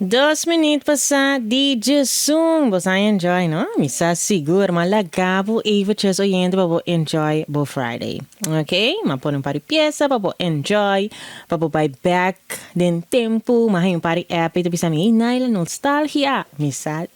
2 minutos passar DJ Sung. Você enjoy, não? Misa seguro, mas lagabo eventjes oyente para enjoy bo Friday. Ok? Mas pôr para pieza para enjoy, para buy back den tempo, mas um para app itu bisa mi naila nostalgia. Misa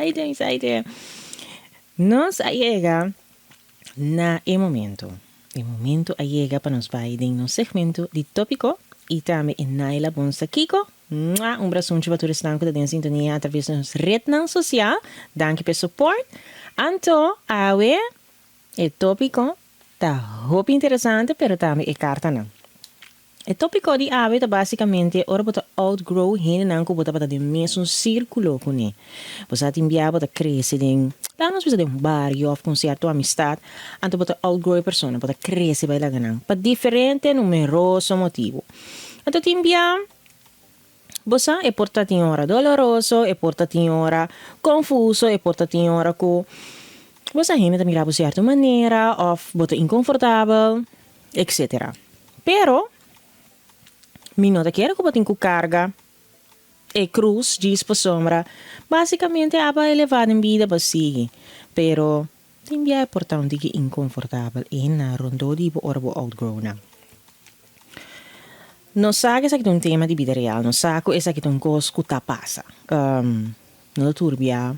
ide. Nos llega na e momento. E momento llega para nos vai den no segmento de tópico e também naila bonsa Kiko. Um abraço para todos que estão em sintonia através da rede social. Danke pelo suporte. Anto, awe, o tópico está muito interessante, mas também é carta não. O tópico de awe é basicamente ora bota outgrow hen não que bota para de mesmo círculo com ele. Você tem enviar bota crescer em lá nós precisa de barrio of concerto amistad, anto bota outgrow persona bota crescer vai lá ganhar. Para diferente numeroso motivo. Anto te enviar Bosa e portati in ora doloroso, e portati in ora confuso, e portati in ora cu bosa heme da mirabo certa maniera, of bota inconfortável, etc. Pero, mi nota que era que bota in carga, e cruz, diz por sombra, basicamente aba elevada em vida basigi. Pero, timbia é portante que inconfortável e na rondo di bo orbo outgrow na. No sa que é um tema de vida real, no sa que é um coisa que tá passa. No turbia,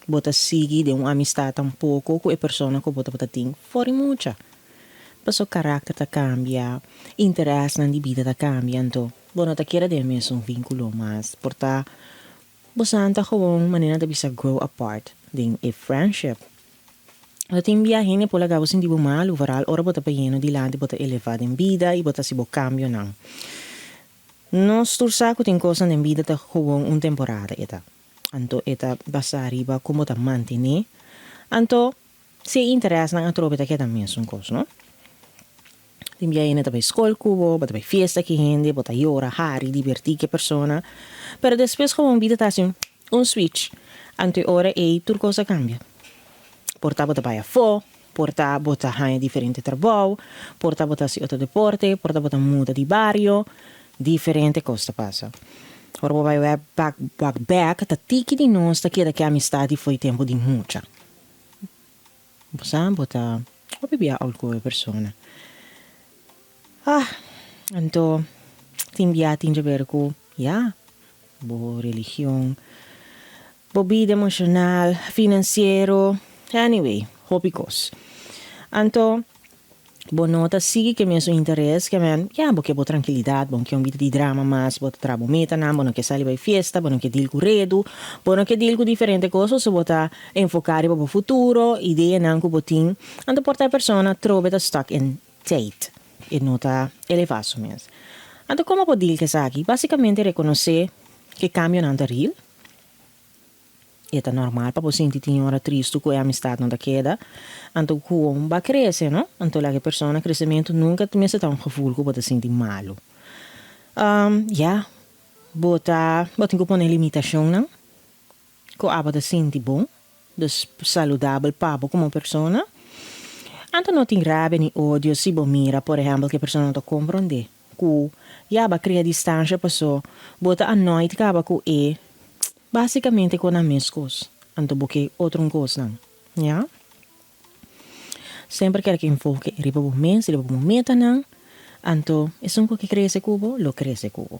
bota sigue de uma amistade tão pouco com a pessoa que bota tem fora mucha. Passo carácter tá cambia, interesse na vida tá cambia, então, bueno, tá queira de mesmo um vínculo, mas porta, bosanta gewoon maneira de bisa grow apart, de a friendship. No tem viagem por lá você não mal, o varal ora bota para yeno de lá, bota elevado em vida e bota se bo cambio não. Nós tursaco tem coisa em vida tá gewoon temporada eta. Anto eta basa arriba como tá mantener. Anto se interessa na tropa tá que também é coisa, não? Tem viagem tá para escola cubo, bota para festa que rende, bota llora, hari, divertir que persona. Pero depois gewoon vida tá assim um switch. Anto ora e tur coisa cambia. Porta bota para fo, porta bota hanya diferente trabalho, porta bota si outro deporte, porta bota muda de barrio, diferente coisa passa. Ora vai back, tá tiki de nós, tá que amistade foi tempo de mucha. Bosa bota, o bebia algo a persona. Então, timbia tinge verco, bo religião, bo vida emocional, financeiro. Anyway, hobicos. Anto, bonota sigue que mesmo interesse, que men, porque bo tranquilidade, bom que um vida de drama, mas bota trabo meta na, bom que sali vai fiesta, bom que deal com redo, bom que deal com diferente coisas, so bota enfocar para o futuro, ideia não que botin, anto porta a persona trobe da stuck in date, e nota elevaço mesmo. Anto como pode deal que aqui, basicamente reconhecer que cambio não tá real. É normal para você sentir hora triste com a amistade não da queda. Então, como vai crescer, não? Então, a pessoa crescimento nunca tem esse tão gevoel que você sentir malo. Bota que pôr limitação, não? Que a você sentir bom, dus saudável para como pessoa. Então, não tem raiva nem ódio se você mira, por exemplo, que a pessoa não compreende. Que vai criar distância para só, bota a noite que vai com basicamente com a mesma coisa. Então, porque outra coisa, não. Yeah? Sempre que enfoque riba o mês, riba o meta, não. Então, é um que cresce cubo, lo cresce cubo.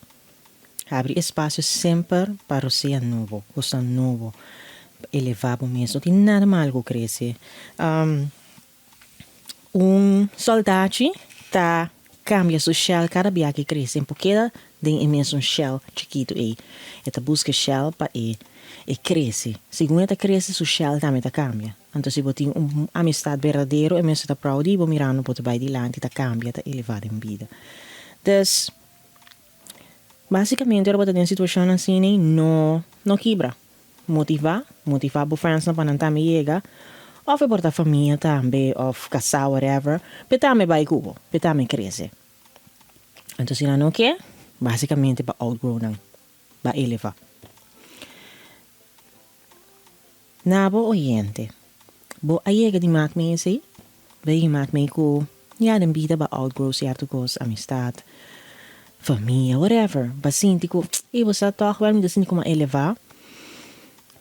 Abre espaço sempre para o ser novo, coisa novo. Elevar o mês, não tem nada mal que cresce. Soldado tá cambia sua shell cada dia que cresce, porque tem mesmo shell chiquito e esta busca shell para e cresce. Segundo esta cresce, sua shell também tá cambia. Então se você tem amistade verdadeiro, e mesmo tá proud de mirando por vai de lá, tá cambia, tá elevado em vida. Então, basicamente, eu tenho situação assim, não quebra. Motivar o friends na para não me chega. Of por a família também, of casal, whatever, mas também vai cubo, mas também cresce. Então, se não quer, basicamente, para outgrow não, para elevar. Nabo oyente, bo ayega de maak me esse, vai maak me ko, den vida para outgrow certo coisa, amistade. família, whatever. Basinti ko, você tá wel, me desinti como elevar.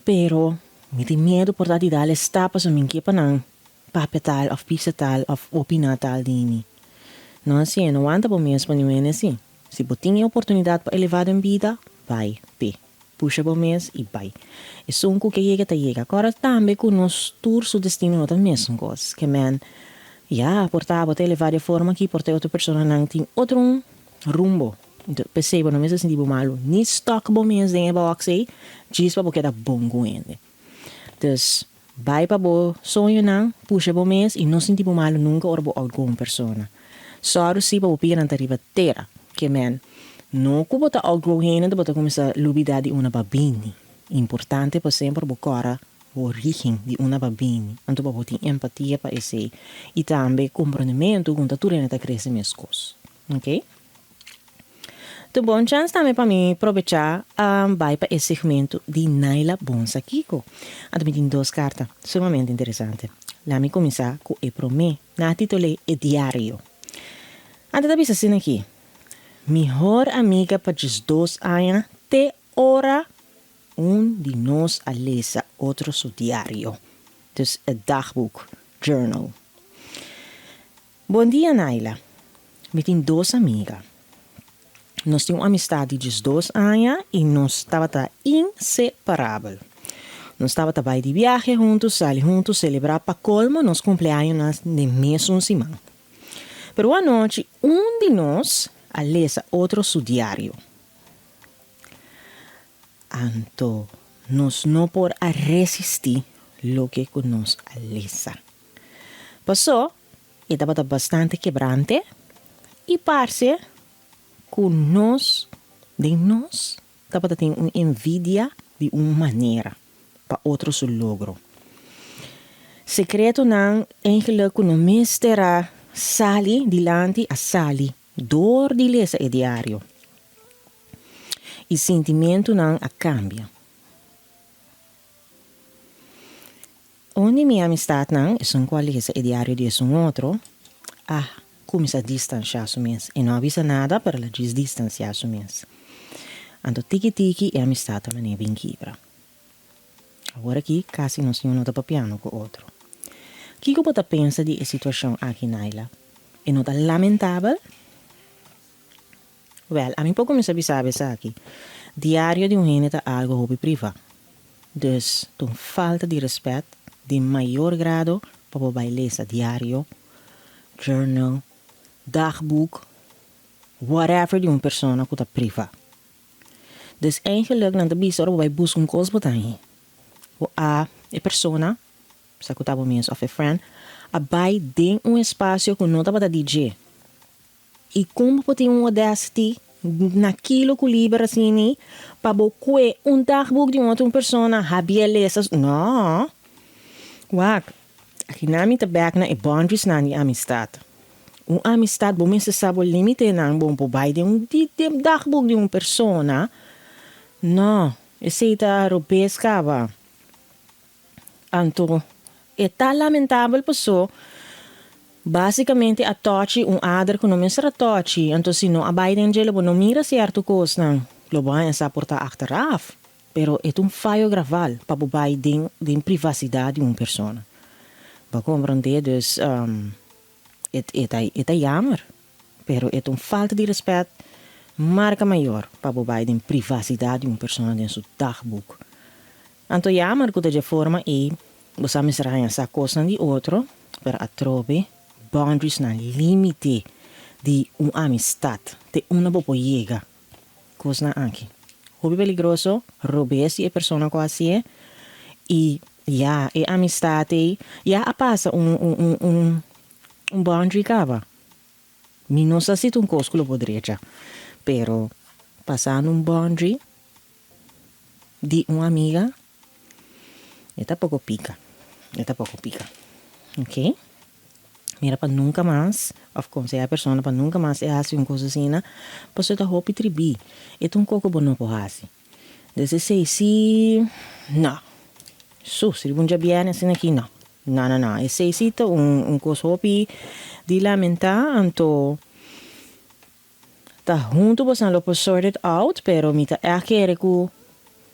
Pero, me tem medo por dar dale tapas o minha pa nang papetal of pisatal of opinatal dini. Não assim, não anda por mesmo para assim. Se você tem oportunidade para elevar em vida, vai, pe. Puxa por mês e vai. E sunco que chega. Agora também com nos tour su destino não tem mesmo coisa. Que man, portar a elevar de forma que portar outra pessoa não tem outro rumbo. Então, perceba, não me sinto malo. Ni stock bom mês em box aí, diz para porque dá bom goende. Então, vai para bo sonho não, puxa bom mês e não sinto malo nunca ou por alguma pessoa. Só se para o pira na tarifa terra, que man, não que bota algo heen, bota começa a lubida de uma babini. Importante para sempre bocora o origem de uma babini. Então, para botar empatia para esse e também compreendimento com a turena da crescer minhas coisas. Ok? Então, bom chance também para mim aproveitar vai para esse segmento de Naila Bonsa Kiko. Então, tem duas cartas sumamente interessantes. Lá me começar com o promê, na título é diário. Antes da bisa assim aqui. Melhor amiga para os 2 anos, te ora de nós a lezen, outro seu diário. Dus het dagboek, journal. Bom dia, Naila. We têm 2 amigas. Nós temos uma amistade de 2 anos e nós estávamos inseparáveis. Nós estávamos de viagem juntos, sair juntos, celebrar para colmo nos cumpleaños de mesmo semana. Pero a noite, de nós a lesa outro su diário. Então, nós não por a resistir lo que nós a lesa. Passou, e estava bastante quebrante, e parce com nós, estava tendo uma envidia de uma maneira para outro su logro. Secreto não, eigenlijk no mestera sali dilante a sali, door de lesa e diário. E sentimento não a cambia. Onde minha amistade não é qual lesa e diário de outro, começa a distanciar-se mesmo. E não avisa nada para ela distanciar-se mesmo. Então, tiki-tiki é amistade também bem quebra. Agora aqui, quase não se nota papiano com o outro. O que você pensa de situação aqui, Naila? É nota lamentável? Well, a mim pouco me sabe aqui. Diário de gente é algo hobby privado. Dus, tem falta de respeito de maior grado para o baileza diário, journal, dagboek, whatever de uma pessoa que está privado. Dus, eigenlijk, na tabisa, wij buscar coisa para aí. A pessoa, se que estava mesmo, of a friend, vai ter espaço que não estava da DJ. E como pode ter audacity naquilo que libera assim, para botar dagboek de outra pessoa, belezas. Não. Wak, aqui na minha tabak na boundaries na minha amistade. Uma amistade, bom, se sabe o limite na bom para de dagboek de uma pessoa. Não. Esse é robesca, ba. Então, é tão lamentável pessoa. Basicamente, a tochi adar que não me será tochi. Então, se não abaixo em gelo, não mira certo coisa, não. Lo vai a portar achteraf. Pero é fallo graval para bobai de privacidade de uma pessoa. Para compreender, dus, é jammer. Pero é falta de respeito, marca maior para bobai de privacidade de uma pessoa dentro do dagboek. Então, jammer que de forma e você me será essa coisa de outro, para a trobe boundaries na limite de uma amistade, de uma boa chega, coisa aqui. Hobby peligroso, robes e persona quasi é, e amistade, passa boundary cava. Mi não sei se cosculo podreja, pero passando boundary de uma amiga, é pouco pica. Ok? Mira para nunca mais, of course, a pessoa para nunca mais é assim uma coisa assim, para você tá roupa tribi. É pouco bom por assim. Desse se não. Se bom dia bem assim aqui não. Não. Esse se coisa roupa de lamentar, então Ta junto bosan lopo sorted out, pero mita erkere ku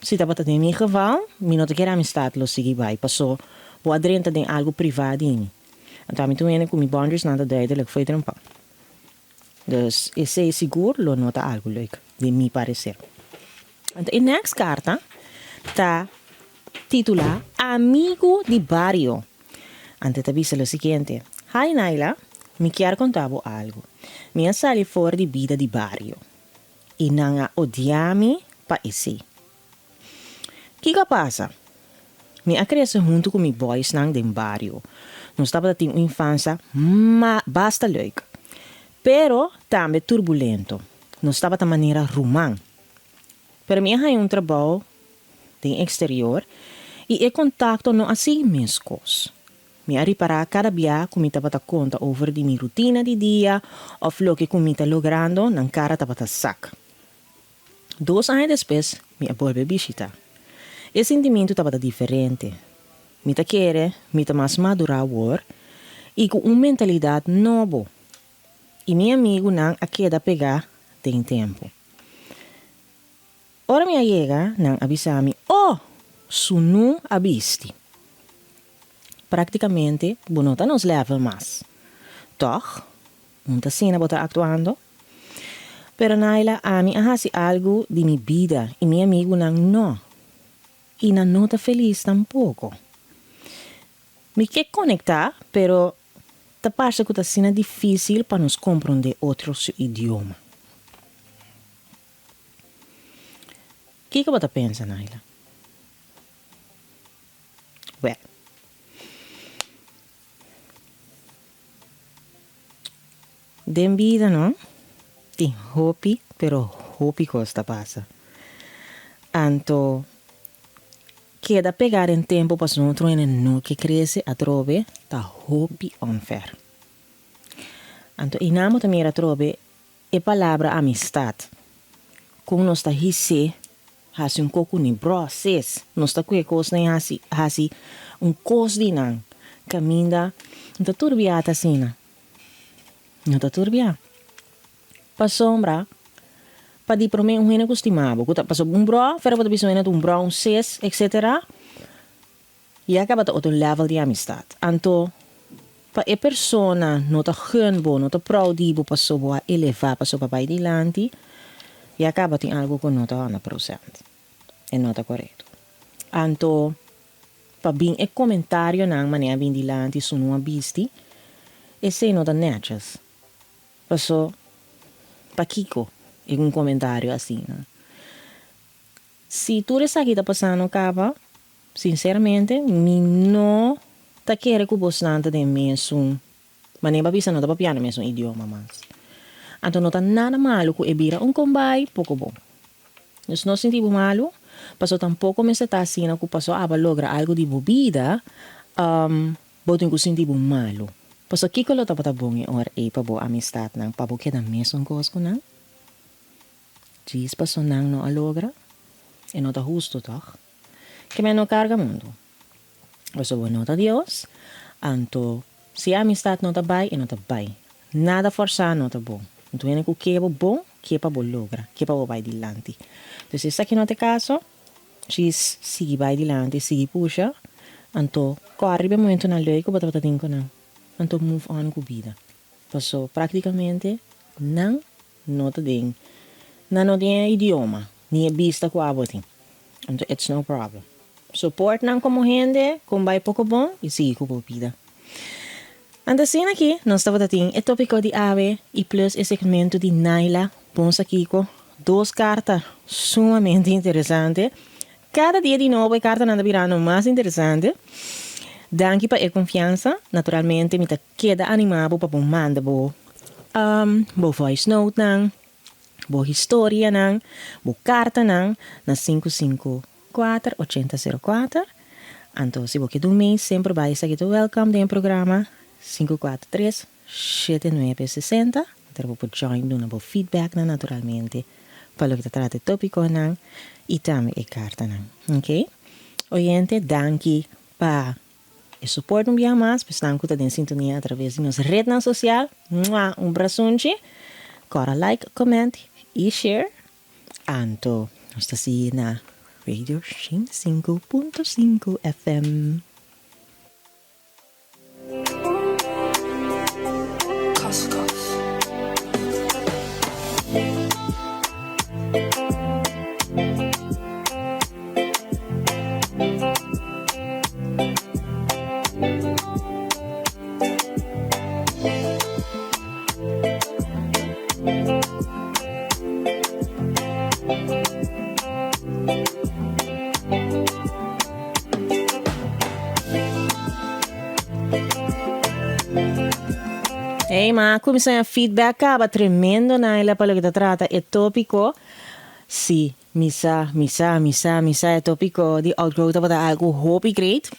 si ta in mijn geval, mi not quer amistad lo sigi bij. Paso, bo adrenta den algo privado in. En toen toen ik mijn boundaries nada duidelijk voor een pa. Dus esse é seguro lo nota algo leuk, de mi parecer. En in next carta ta titula Amigo di Barrio. Ante te avisa lo siguiente. Hi Naila, mi quiero contavo algo. Mi sali fuori di vida di barrio. E nanga odiami pa esse. Kika pasa? Mi ha crescido junto com mi boys nang den barrio. Não estava da uma infância basta leuk. Pero também turbulento. Não estava da maneira romã. Pero mi ha trabalho den exterior e contacto não assim mescos. Mi ha reparar cada dia como estava da conta over di mi rotina di dia of lo que como está logrando nan cara estava da sac. 2 anos depois, mi ha volve visitar. E sentimento estava diferente. Mi ta quere, mi ta mais madura agora e com uma mentalidade nova. E meu amigo não a queda pegar tem tempo. Ora minha chega não avisa-me, oh, su nu abisti. Praticamente, bonota nos leva mais. Toch, muita cena bota actuando. Pero Naila, a mim hasi algo de minha vida e meu amigo não. E não nota feliz tampouco. Me quer conectar, pero ta passa que está sendo difícil para nos compreender outro idioma. O que você pensa, Naila? Well, den vida, não? Tem hopi, pero hopi costa passa. Anto, queda pegar em tempo para outro em no que cresce a trove, ta hopi onfer. Anto, inamo também a trove, e palavra amistad. Como nós ta hisse, hasi um coco ni broces, nós ta kwe kos nem hasi kos di nang, caminda, ta turbiata sina. Não tá turbia. Pa sombra, pa di prome un hene costimabo. Kuta paso un bro, fera pa bisogna un bro, un ses, etc. E acaba outro level de amistad. Anto, pa e persona nota gunbo, nota proudibo paso boa elevar paso papai di lanti, e acaba tem algo con nota 100%. E nota corretto. Anto, pa bin e commentario nang mania bin di lanti su nua bisti, e se nota nechas. Paso pa Kiko em um comentário assim. Né? Se tu está aqui tá passando capa, sinceramente, mi não tá querendo que você não tenha mesmo, mas nem babisa não tá papiando mesmo idioma mas. Então não tá nada malo que ebira combai pouco bom. Nós não sentimos malo, paso tampouco me se tá assim que paso logra algo de bebida, botem que sentimos malo. Paso Kiko lo tapata bom e or e pabo amistad nang pabo que da mesmo coisa com nang. Diz paso nang no alogra e não tá justo toch. Que me no carga mundo. Paso bo nota Dios. Anto se a amistad não tá bai e não tá bai. Nada forçar não tá bom. Então é que é bom, que é pabo logra, que é pabo vai dilante. Então se aqui não te caso, diz sigue vai dilante, sigue puxa. Anto corre bem momento na lei que bota bota tinco nang. Anto move on com vida. Passo praticamente não nota ding. Não tem idioma, nem vista com a botin. Anto it's no problem. Support não como gente, com vai pouco bom e sigue com a vida. Anda assim aqui, nós estamos tendo o tópico de ave e plus o segmento de Naila, Ponsa Kiko, 2 cartas sumamente interessantes. Cada dia de novo a carta anda virando mais interessante. Danke pa e confianza. Naturalmente, mi ta queda animado pa pong manda bo voice note nang, bo historia nang, bo carta nang, na 554-8004. Anto, si bo que do mês, sempre vai ser que welcome de programa 543-7960. Terbo po join do na bo feedback na naturalmente. Palo que trate tópico nang, e também e carta nang. Ok? Oyente, danke pa e suporte dia mais, pois estão com em sintonia através de nossa rede social. Um abraçonte. Kora like, comment e share. Anto, nós está na Radio 5.5 FM. Hey, ma, come sai feedback acaba tremendo na ela pelo que trata é tópico. Sì, mi sa è tópico di outgrowth wat algo hopi great.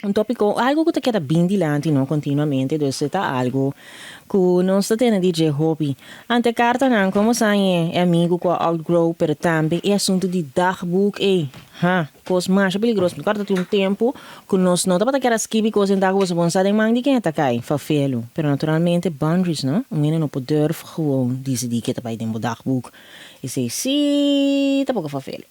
Un tópico algo que te queda bem dilante, não continuamente, dus é algo que não está tendo de hobby. Ante carta não, como sai é amigo com outgrow, pero também é assunto de dagboek, cos mais peligroso, porque carta tem um tempo que nós não dá para querer esquivar coisas em dagboek, se você tem mais de quem tá cai, fafelo. Pero naturalmente boundaries, não? Um menino não pode gewoon decidir que tá vai dentro do dagboek e sei, sim, tá pouco fafelo.